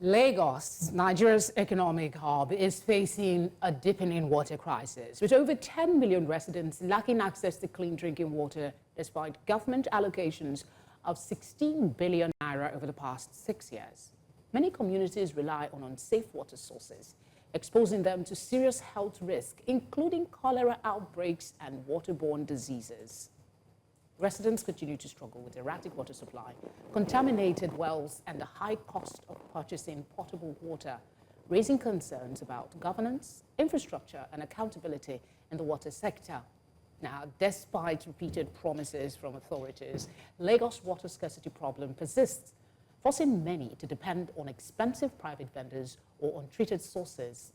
Lagos, Nigeria's economic hub, is facing a deepening water crisis, with over 10 million residents lacking access to clean drinking water despite government allocations of 16 billion naira over the past 6 years. Many communities rely on unsafe water sources, exposing them to serious health risks, including cholera outbreaks and waterborne diseases. Residents continue to struggle with erratic water supply, contaminated wells, and the high cost of purchasing potable water, raising concerns about governance, infrastructure, and accountability in the water sector. Now, despite repeated promises from authorities, Lagos' water scarcity problem persists, forcing many to depend on expensive private vendors or untreated sources.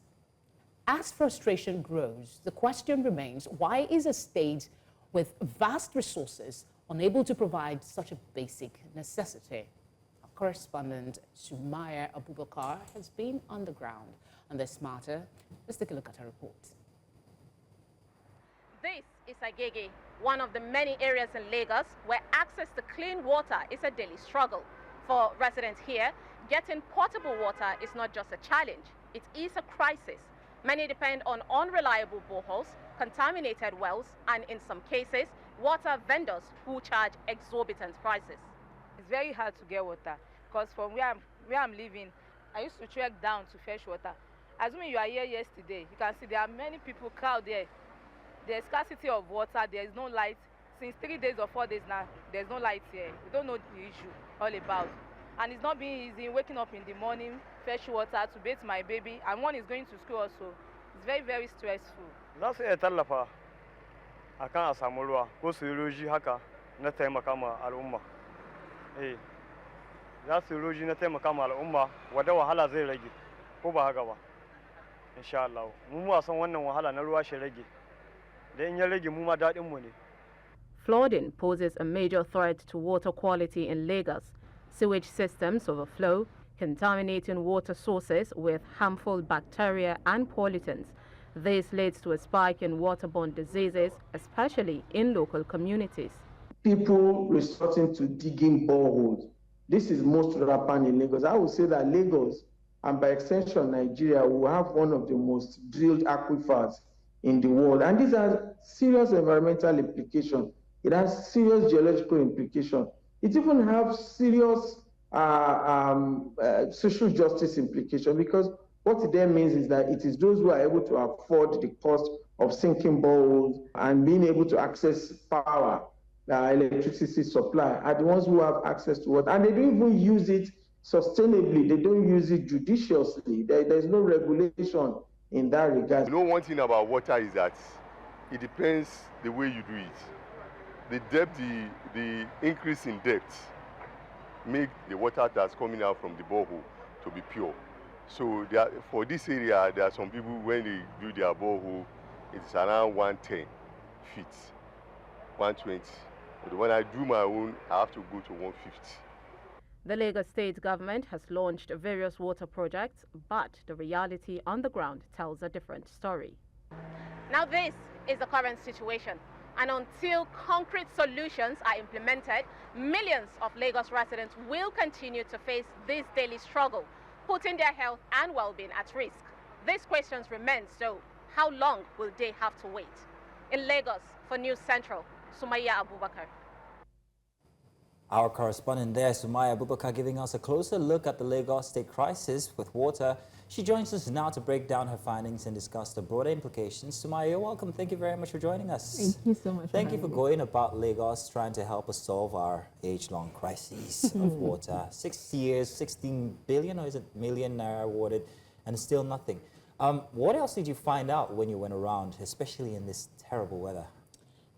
As frustration grows, the question remains, why is a state with vast resources unable to provide such a basic necessity? Our correspondent Sumayya Abubakar has been on the ground on this matter. Let's take a look at her report. This is Agigi, one of the many areas in Lagos where access to clean water is a daily struggle. For residents here, getting potable water is not just a challenge, it is a crisis. Many depend on unreliable boreholes, contaminated wells, and in some cases, water vendors who charge exorbitant prices. It's very hard to get water because from where I'm living, I used to trek down to fetch water. Assuming you are here yesterday, you can see there are many people crowd there. There's scarcity of water, there is no light. Since 3 days or 4 days now, there's no light here. We don't know the issue all about. And it's not being easy waking up in the morning, fetch water to bathe my baby, and one is going to school also. It's very, very stressful. Za su iya tallafa akan a samu ruwa ko siroji haka na taimaka ma al'umma. Za su roji na taimaka ma al'umma wadda wahala zai rage ko ba haka ba. Insha Allah. Mu san wannan wahala na ruwa shi rage. Da in ya rage mu ma dadin mu ne. Flooding poses a major threat to water quality in Lagos. Sewage systems overflow, contaminating water sources with harmful bacteria and pollutants. This leads to a spike in waterborne diseases, especially in local communities. People resorting to digging boreholes. This is most rampant in Lagos. I would say that Lagos, and by extension Nigeria, will have one of the most drilled aquifers in the world. And these are serious environmental implications. It has serious geological implications. It even has serious social justice implications, because what it then means is that it is those who are able to afford the cost of sinking boreholes and being able to access power, electricity supply, are the ones who have access to water. And they don't even use it sustainably. They don't use it judiciously. There's no regulation in that regard. You know, one thing about water is that it depends the way you do it. The depth, the increase in depth make the water that's coming out from the borehole to be pure. So for this area, there are some people, when they do their borehole, it's around 110 feet, 120. But when I do my own, I have to go to 150. The Lagos state government has launched various water projects, but the reality on the ground tells a different story. Now this is the current situation. And until concrete solutions are implemented, millions of Lagos residents will continue to face this daily struggle, putting their health and well-being at risk. These questions remain, so how long will they have to wait? In Lagos, for News Central, Sumayya Abubakar. Our correspondent there, Sumayya Abubakar, giving us a closer look at the Lagos state crisis with water. She joins us now to break down her findings and discuss the broader implications. Sumayya, you're welcome. Thank you very much for joining us. Thank you so much. Thank you for going about Lagos, trying to help us solve our age-long crisis of water. 6 years, 16 billion, or is it million naira awarded, and still nothing. What else did you find out when you went around, especially in this terrible weather?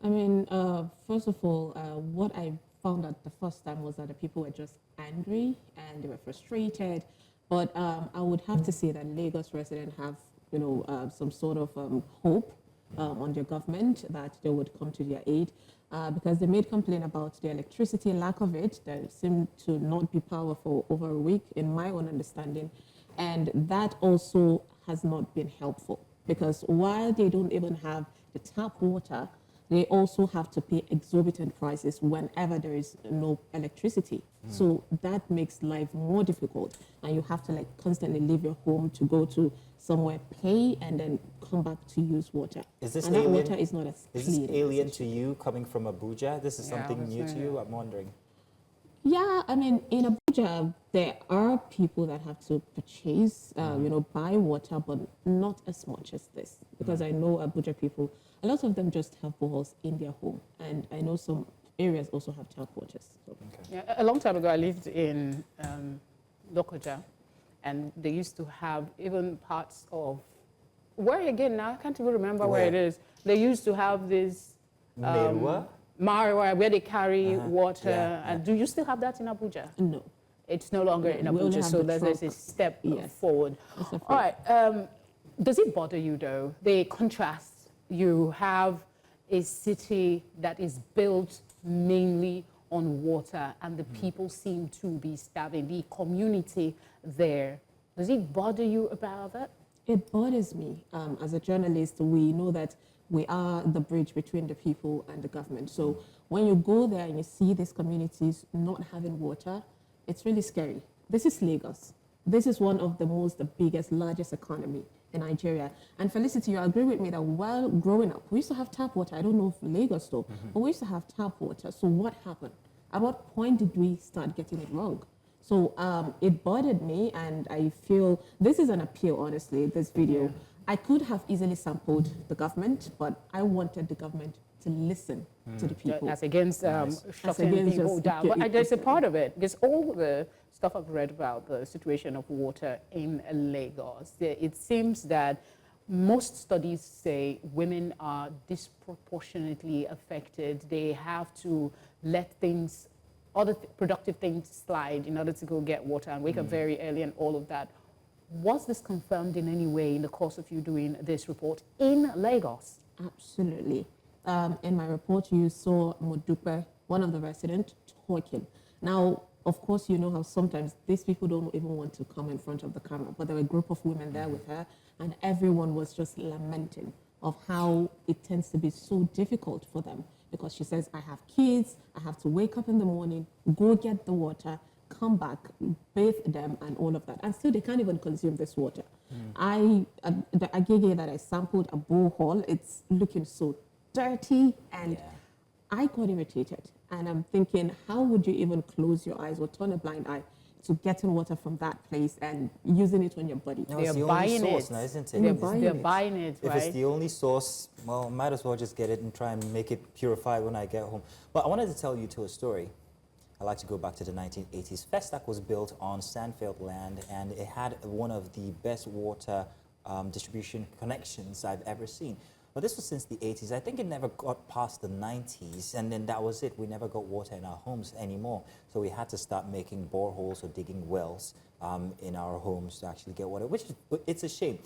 I mean, first of all, what I found out the first time was that the people were just angry and they were frustrated. But I would have to say that Lagos residents have, some sort of hope on their government that they would come to their aid, because they made complaint about the electricity, lack of it. There seemed to not be power for over a week, in my own understanding. And that also has not been helpful, because while they don't even have the tap water, they also have to pay exorbitant prices whenever there is no electricity. So that makes life more difficult, and you have to like constantly leave your home to go to somewhere, pay, and then come back to use water. Is this and alien? that water is not as Is clean. this alien to you coming from Abuja? This is Yeah, something new to that's you? I'm wondering. Yeah, I mean, in Abuja, there are people that have to purchase, buy water, but not as much as this. Because I know Abuja people, a lot of them just have boreholes in their home. And I know some areas also have tap waters. So. Yeah, a long time ago, I lived in Lokoja, and they used to have even parts of, where again now? I can't even remember where it is. They used to have this Marwa, where they carry water. And do you still have that in Abuja? No. It's no longer in We only Abuja, have so the there's a step forward. All right. Does it bother you, though, the contrast? You have a city that is built mainly on water, and the people seem to be starving, the community there. Does it bother you about that? It bothers me. As a journalist, we know that we are the bridge between the people and the government. So when you go there and you see these communities not having water, it's really scary. This is Lagos. This is one of the biggest, largest economy in Nigeria. And Felicity, you agree with me that while growing up, we used to have tap water. I don't know if Lagos though, but we used to have tap water. So what happened? At what point did we start getting it wrong? So it bothered me, and I feel this is an appeal, honestly, this video. Yeah. I could have easily sampled the government, but I wanted the government to listen to the people. That's against shutting people down. But there's a part of it, because all the stuff I've read about the situation of water in Lagos, it seems that most studies say women are disproportionately affected. They have to let things, other productive things slide in order to go get water and wake up very early and all of that. Was this confirmed in any way in the course of you doing this report in Lagos? Absolutely. In my report, you saw Modupe, one of the residents, talking. Now, of course, you know how sometimes these people don't even want to come in front of the camera, but there were a group of women there with her, and everyone was just lamenting of how it tends to be so difficult for them, because she says, I have kids, I have to wake up in the morning, go get the water, come back, bathe them, and all of that. And still, they can't even consume this water. The Agigi that I sampled, a borehole, it's looking so dirty, and I got irritated. And I'm thinking, how would you even close your eyes or turn a blind eye to getting water from that place and using it on your body? No, it's the only source now, isn't it? They're buying it, right? If it's the only source, well, might as well just get it and try and make it purified when I get home. But I wanted to tell you a story. I like to go back to the 1980s. Festac was built on sandfield land, and it had one of the best water distribution connections I've ever seen. But this was since the 80s. I think it never got past the 90s, and then that was it. We never got water in our homes anymore. So we had to start making boreholes or digging wells in our homes to actually get water, which it's a shame.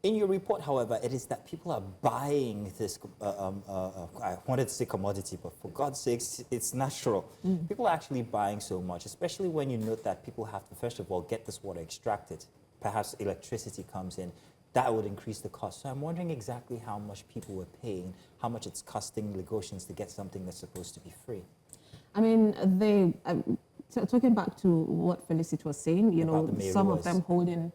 In your report, however, it is that people are buying this, I wanted to say commodity, but for God's sakes, it's natural. People are actually buying so much, especially when you note that people have to, first of all, get this water extracted. Perhaps electricity comes in. That would increase the cost. So I'm wondering exactly how much people were paying, how much it's costing Lagosians to get something that's supposed to be free. I mean, talking back to what Felicity was saying, you know, some of them holding,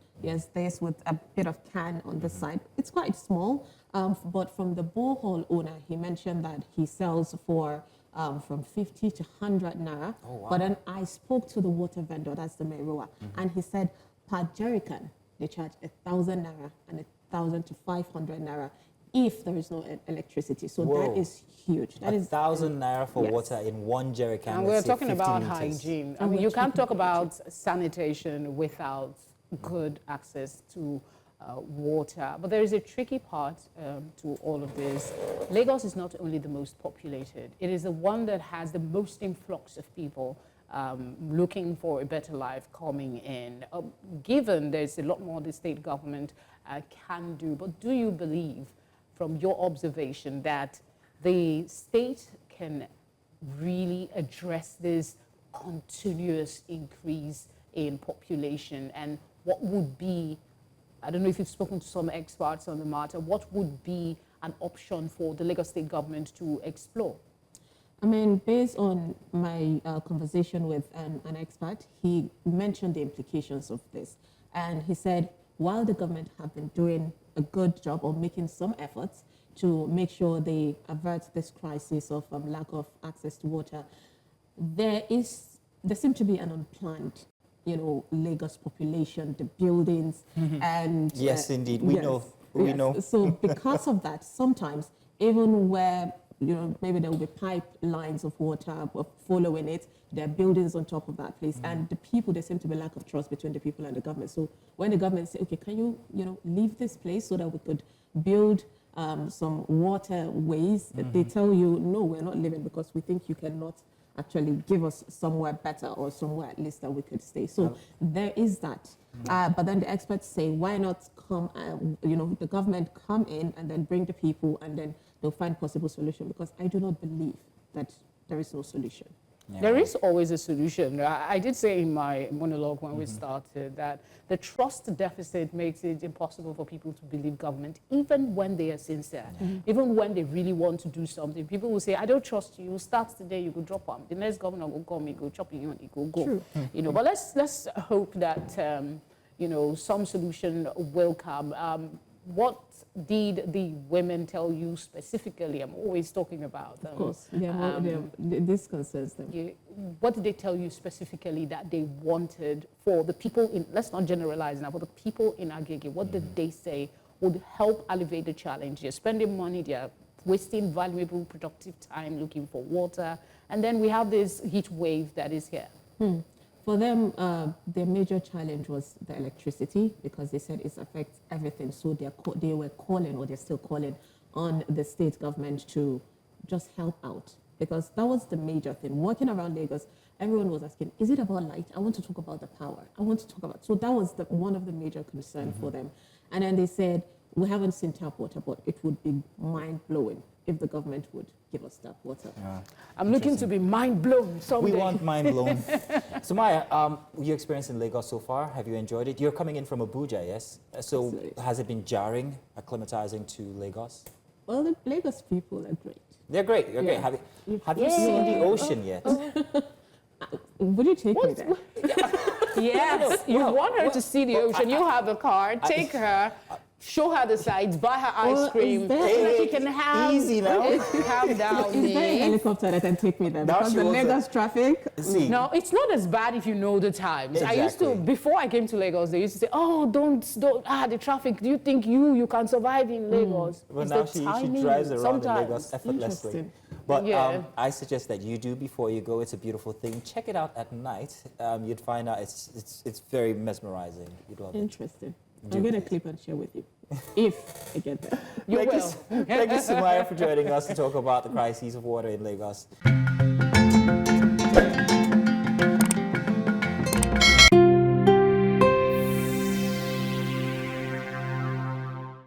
this with a bit of can on the side. It's quite small, but from the borehole owner, he mentioned that he sells for from 50 to 100 naira. Oh, wow. But then I spoke to the water vendor, that's the Meroa, and he said per jerrycan, they charge 1,000 naira and 1,000 to 500 naira if there is no electricity. So that is huge. That is 1,000 naira for water in one jerrycan. And we're talking about hygiene. I mean, you can't talk about sanitation without good access to water. But there is a tricky part to all of this. Lagos is not only the most populated, it is the one that has the most influx of people looking for a better life coming in. Given there's a lot more the state government can do, but do you believe, from your observation, that the state can really address this continuous increase in population? And what would be, I don't know if you've spoken to some experts on the matter, what would be an option for the Lagos State government to explore? I mean, based on my conversation with an expert, he mentioned the implications of this. And he said, while the government have been doing a good job or making some efforts to make sure they avert this crisis of lack of access to water, there seems to be an unplanned, Lagos population, the buildings, and yes, indeed, we know. So because of that, sometimes even where maybe there will be pipelines of water following it, there are buildings on top of that place, and the people, there seem to be lack of trust between the people and the government. So when the government say, okay, can you leave this place so that we could build some waterways, they tell you, no, we're not leaving because we think you cannot actually give us somewhere better or somewhere at least that we could stay. So there is that. But then the experts say, why not come, the government come in and then bring the people and then they'll find possible solution, because I do not believe that there is no solution. Yeah. There is always a solution. I did say in my monologue when we started that the trust deficit makes it impossible for people to believe government, even when they are sincere, even when they really want to do something. People will say, I don't trust you. Start today, you go drop them. The next governor will come, he go chop you, he go go. But let's hope that some solution will come. What did the women tell you specifically? I'm always talking about them. Of course, this concerns them. What did they tell you specifically that they wanted for the people in, let's not generalize now, for the people in Agigi? What did they say would help alleviate the challenge? They're spending money, they're wasting valuable, productive time looking for water, and then we have this heat wave that is here. For them, their major challenge was the electricity, because they said it affects everything. So they were calling, or they're still calling, on the state government to just help out, because that was the major thing. Walking around Lagos, everyone was asking, is it about light? I want to talk about the power. I want to talk about, so that was one of the major concerns for them. And then they said, we haven't seen tap water, but it would be mind-blowing if the government would give us tap water. I'm looking to be mind-blown someday. We want mind-blown. Sumayya, your experience in Lagos so far, have you enjoyed it? You're coming in from Abuja, yes? So Absolutely. Has it been jarring, acclimatizing to Lagos? Well, the Lagos people are great. They're great. You're great. Have you seen the ocean yet? Would you take me there? Yes, you want her to see the ocean. You have a car, take her, show her the sights, buy her ice cream, so that she can have... Easy now. Calm down. Is there a helicopter that can take me there? Because the Lagos traffic... No, it's not as bad if you know the times. Exactly. I used to, before I came to Lagos, they used to say, oh, don't, the traffic, do you think you can survive in Lagos? Well, now she drives around in Lagos effortlessly. But I suggest that you do before you go. It's a beautiful thing. Check it out at night. You'd find out it's very mesmerizing. You'd love it. Interesting. I'm going to clip and share with you, if I get there. You will. Thank you, Sumayya, for joining us to talk about the crises of water in Lagos.